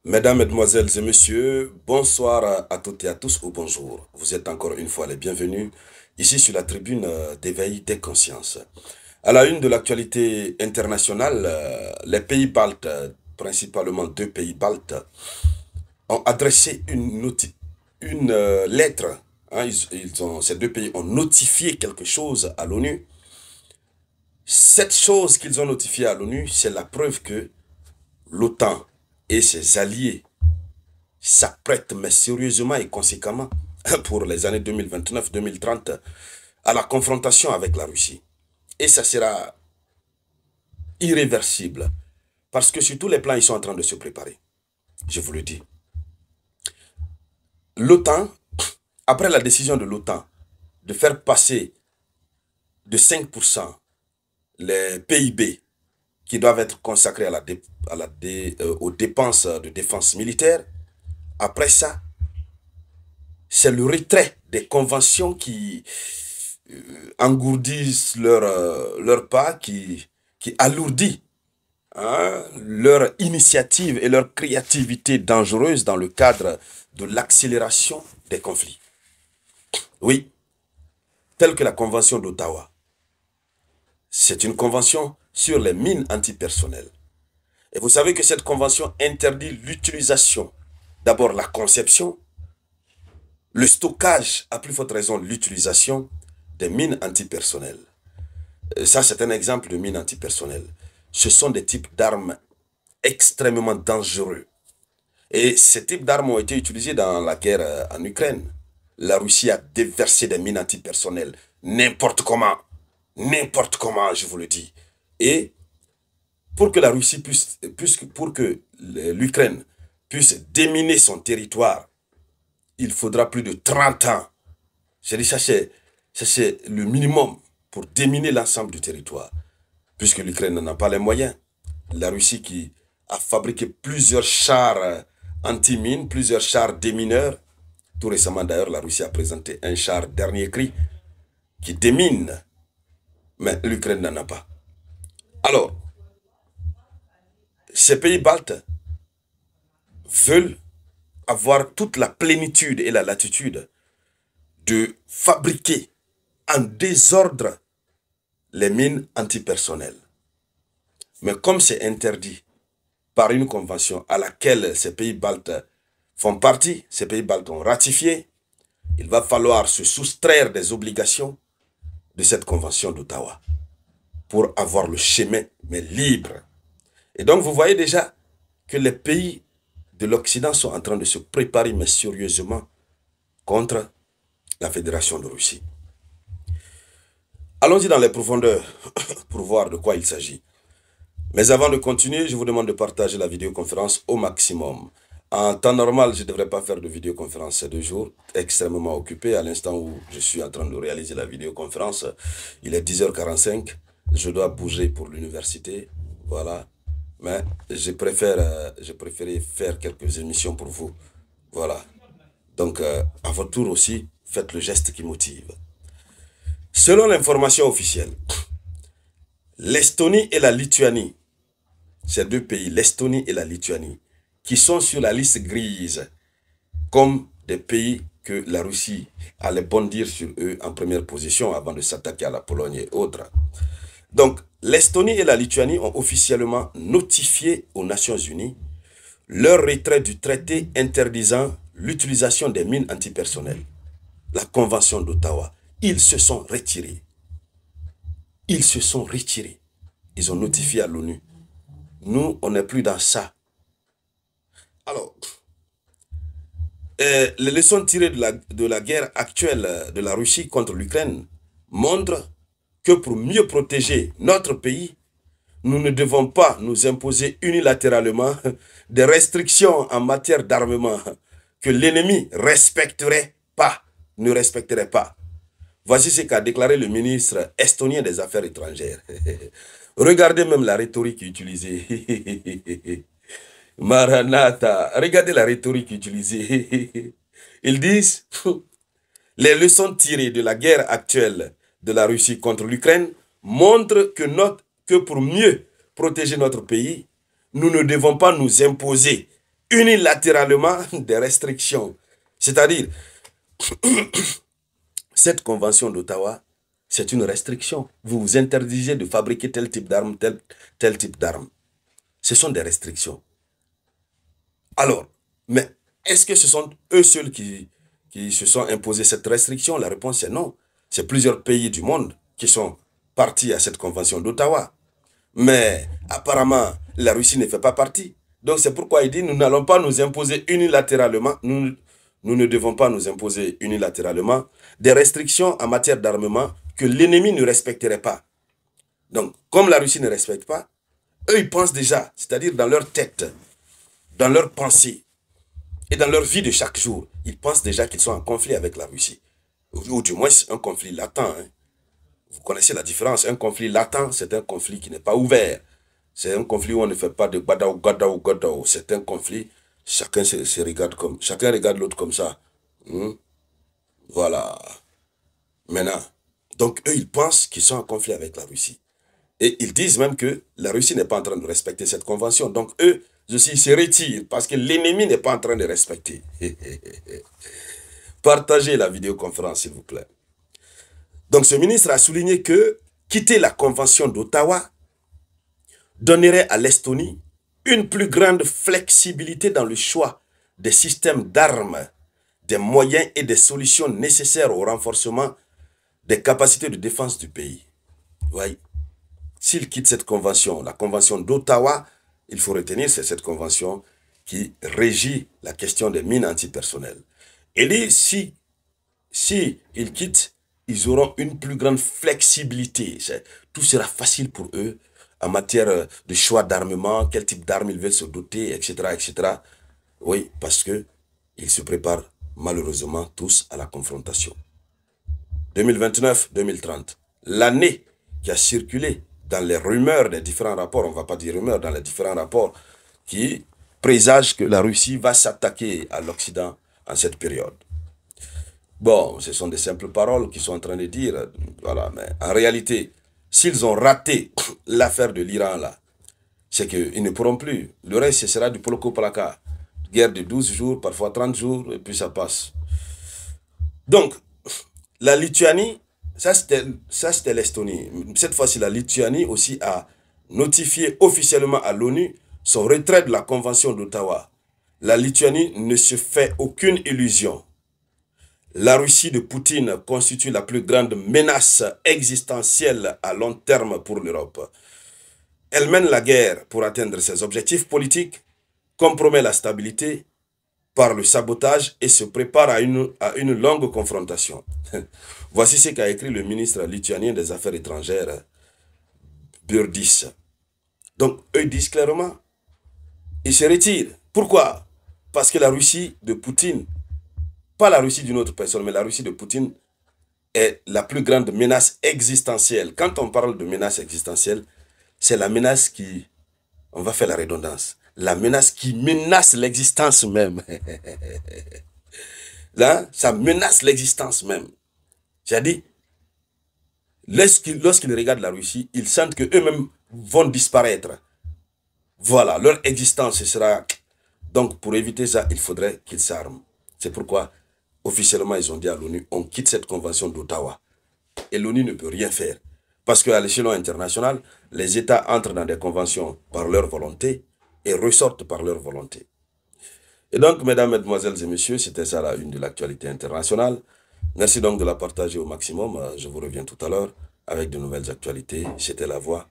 Mesdames, Mesdemoiselles et Messieurs, bonsoir à toutes et à tous ou bonjour. Vous êtes encore une fois les bienvenus ici sur la tribune d'éveil des consciences. À la une de l'actualité internationale, les pays baltes, principalement deux pays baltes, ont adressé une lettre. Ces deux pays ont notifié quelque chose à l'ONU. Cette chose qu'ils ont notifiée à l'ONU, c'est la preuve que l'OTAN et ses alliés s'apprête, mais sérieusement et conséquemment, pour les années 2029-2030, à la confrontation avec la Russie. Et ça sera irréversible, parce que sur tous les plans, ils sont en train de se préparer. Je vous le dis. L'OTAN, après la décision de l'OTAN de faire passer de 5% les PIB qui doivent être consacrés aux dépenses de défense militaire, après ça, c'est le retrait des conventions qui engourdissent leur pas, qui alourdit leur initiative et leur créativité dangereuse dans le cadre de l'accélération des conflits. Oui, telle que la convention d'Ottawa. C'est une convention sur les mines antipersonnelles. Et vous savez que cette convention interdit l'utilisation, d'abord la conception, le stockage, à plus forte raison l'utilisation des mines antipersonnelles. Ça, c'est un exemple de mines antipersonnelles. Ce sont des types d'armes extrêmement dangereux. Et ces types d'armes ont été utilisés dans la guerre en Ukraine. La Russie a déversé des mines antipersonnelles. N'importe comment, je vous le dis. Et pour que la Russie pour que l'Ukraine puisse déminer son territoire, il faudra plus de 30 ans. J'ai dit, ça c'est le minimum pour déminer l'ensemble du territoire. Puisque l'Ukraine n'en a pas les moyens. La Russie qui a fabriqué plusieurs chars anti-mines, plusieurs chars démineurs. Tout récemment d'ailleurs, la Russie a présenté un char dernier cri qui démine. Mais l'Ukraine n'en a pas. Alors, ces pays baltes veulent avoir toute la plénitude et la latitude de fabriquer en désordre les mines antipersonnelles. Mais comme c'est interdit par une convention à laquelle ces pays baltes font partie, ces pays baltes ont ratifié, il va falloir se soustraire des obligations de cette convention d'Ottawa pour avoir le chemin, mais libre. Et donc vous voyez déjà que les pays de l'Occident sont en train de se préparer, mais sérieusement, contre la Fédération de Russie. Allons-y dans les profondeurs pour voir de quoi il s'agit. Mais avant de continuer, je vous demande de partager la vidéoconférence au maximum. En temps normal, je ne devrais pas faire de vidéoconférence ces 2 jours, extrêmement occupé. À l'instant où je suis en train de réaliser la vidéoconférence, il est 10h45. Je dois bouger pour l'université. Voilà. Mais j'ai préféré faire quelques émissions pour vous. Voilà. Donc, à votre tour aussi, faites le geste qui motive. Selon l'information officielle, l'Estonie et la Lituanie, ces deux pays, l'Estonie et la Lituanie, qui sont sur la liste grise, comme des pays que la Russie allait bondir sur eux en première position avant de s'attaquer à la Pologne et autres. Donc, l'Estonie et la Lituanie ont officiellement notifié aux Nations Unies leur retrait du traité interdisant l'utilisation des mines antipersonnelles, la Convention d'Ottawa. Ils se sont retirés. Ils se sont retirés. Ils ont notifié à l'ONU. Nous, on n'est plus dans ça. Alors, les leçons tirées de la guerre actuelle de la Russie contre l'Ukraine montrent que pour mieux protéger notre pays, nous ne devons pas nous imposer unilatéralement des restrictions en matière d'armement que l'ennemi ne respecterait pas. Voici ce qu'a déclaré le ministre estonien des Affaires étrangères. Regardez même la rhétorique utilisée. Maranatha, regardez la rhétorique utilisée. Ils disent, les leçons tirées de la guerre actuelle de la Russie contre l'Ukraine montrent que pour mieux protéger notre pays, nous ne devons pas nous imposer unilatéralement des restrictions. C'est-à-dire, cette convention d'Ottawa, c'est une restriction. Vous vous interdisez de fabriquer tel type d'armes, tel type d'armes. Ce sont des restrictions. Alors, mais est-ce que ce sont eux seuls qui se sont imposés cette restriction? La réponse est non. C'est plusieurs pays du monde qui sont partis à cette convention d'Ottawa. Mais apparemment, la Russie ne fait pas partie. Donc c'est pourquoi il dit, nous n'allons pas nous imposer unilatéralement, nous ne devons pas nous imposer unilatéralement des restrictions en matière d'armement que l'ennemi ne respecterait pas. Donc, comme la Russie ne respecte pas, eux, ils pensent déjà, c'est-à-dire dans leur tête, dans leur pensée et dans leur vie de chaque jour, ils pensent déjà qu'ils sont en conflit avec la Russie. Ou du moins, un conflit latent. Hein. Vous connaissez la différence. Un conflit latent, c'est un conflit qui n'est pas ouvert. C'est un conflit où on ne fait pas de gadao, gadao, gadao. C'est un conflit, chacun se regarde comme, chacun regarde l'autre comme ça. Voilà. Maintenant, donc eux, ils pensent qu'ils sont en conflit avec la Russie. Et ils disent même que la Russie n'est pas en train de respecter cette convention. Donc eux aussi, ils se retirent parce que l'ennemi n'est pas en train de respecter. Partagez la vidéoconférence, s'il vous plaît. Donc ce ministre a souligné que quitter la convention d'Ottawa donnerait à l'Estonie une plus grande flexibilité dans le choix des systèmes d'armes, des moyens et des solutions nécessaires au renforcement des capacités de défense du pays. Oui. S'il quitte cette convention, la convention d'Ottawa, il faut retenir, c'est cette convention qui régit la question des mines antipersonnelles. Et si ils quittent, ils auront une plus grande flexibilité. Tout sera facile pour eux en matière de choix d'armement, quel type d'armes ils veulent se doter, etc., etc. Oui, parce qu'ils se préparent malheureusement tous à la confrontation. 2029-2030, l'année qui a circulé dans les rumeurs des différents rapports, on ne va pas dire rumeurs, dans les différents rapports qui présagent que la Russie va s'attaquer à l'Occident en cette période. Bon, ce sont des simples paroles qu'ils sont en train de dire, voilà, mais en réalité, s'ils ont raté l'affaire de l'Iran là, c'est qu'ils ne pourront plus. Le reste, ce sera du poloco plaka. Guerre de 12 jours, parfois 30 jours, et puis ça passe. Donc, la Lituanie, ça c'était l'Estonie. Cette fois-ci, la Lituanie aussi a notifié officiellement à l'ONU son retrait de la Convention d'Ottawa. La Lituanie ne se fait aucune illusion. La Russie de Poutine constitue la plus grande menace existentielle à long terme pour l'Europe. Elle mène la guerre pour atteindre ses objectifs politiques, compromet la stabilité par le sabotage et se prépare à une longue confrontation. Voici ce qu'a écrit le ministre lituanien des Affaires étrangères, Burdis. Donc, eux disent clairement, ils se retirent. Pourquoi? Parce que la Russie de Poutine, pas la Russie d'une autre personne, mais la Russie de Poutine est la plus grande menace existentielle. Quand on parle de menace existentielle, c'est la menace qui, on va faire la redondance, la menace qui menace l'existence même. Là, ça menace l'existence même. C'est-à-dire, lorsqu'ils regardent la Russie, ils sentent qu'eux-mêmes vont disparaître. Voilà, leur existence sera... Donc, pour éviter ça, il faudrait qu'ils s'arment. C'est pourquoi, officiellement, ils ont dit à l'ONU, on quitte cette convention d'Ottawa. Et l'ONU ne peut rien faire. Parce qu'à l'échelon international, les États entrent dans des conventions par leur volonté et ressortent par leur volonté. Et donc, mesdames, mesdemoiselles et messieurs, c'était ça la une de l'actualité internationale. Merci donc de la partager au maximum. Je vous reviens tout à l'heure avec de nouvelles actualités. C'était La Voix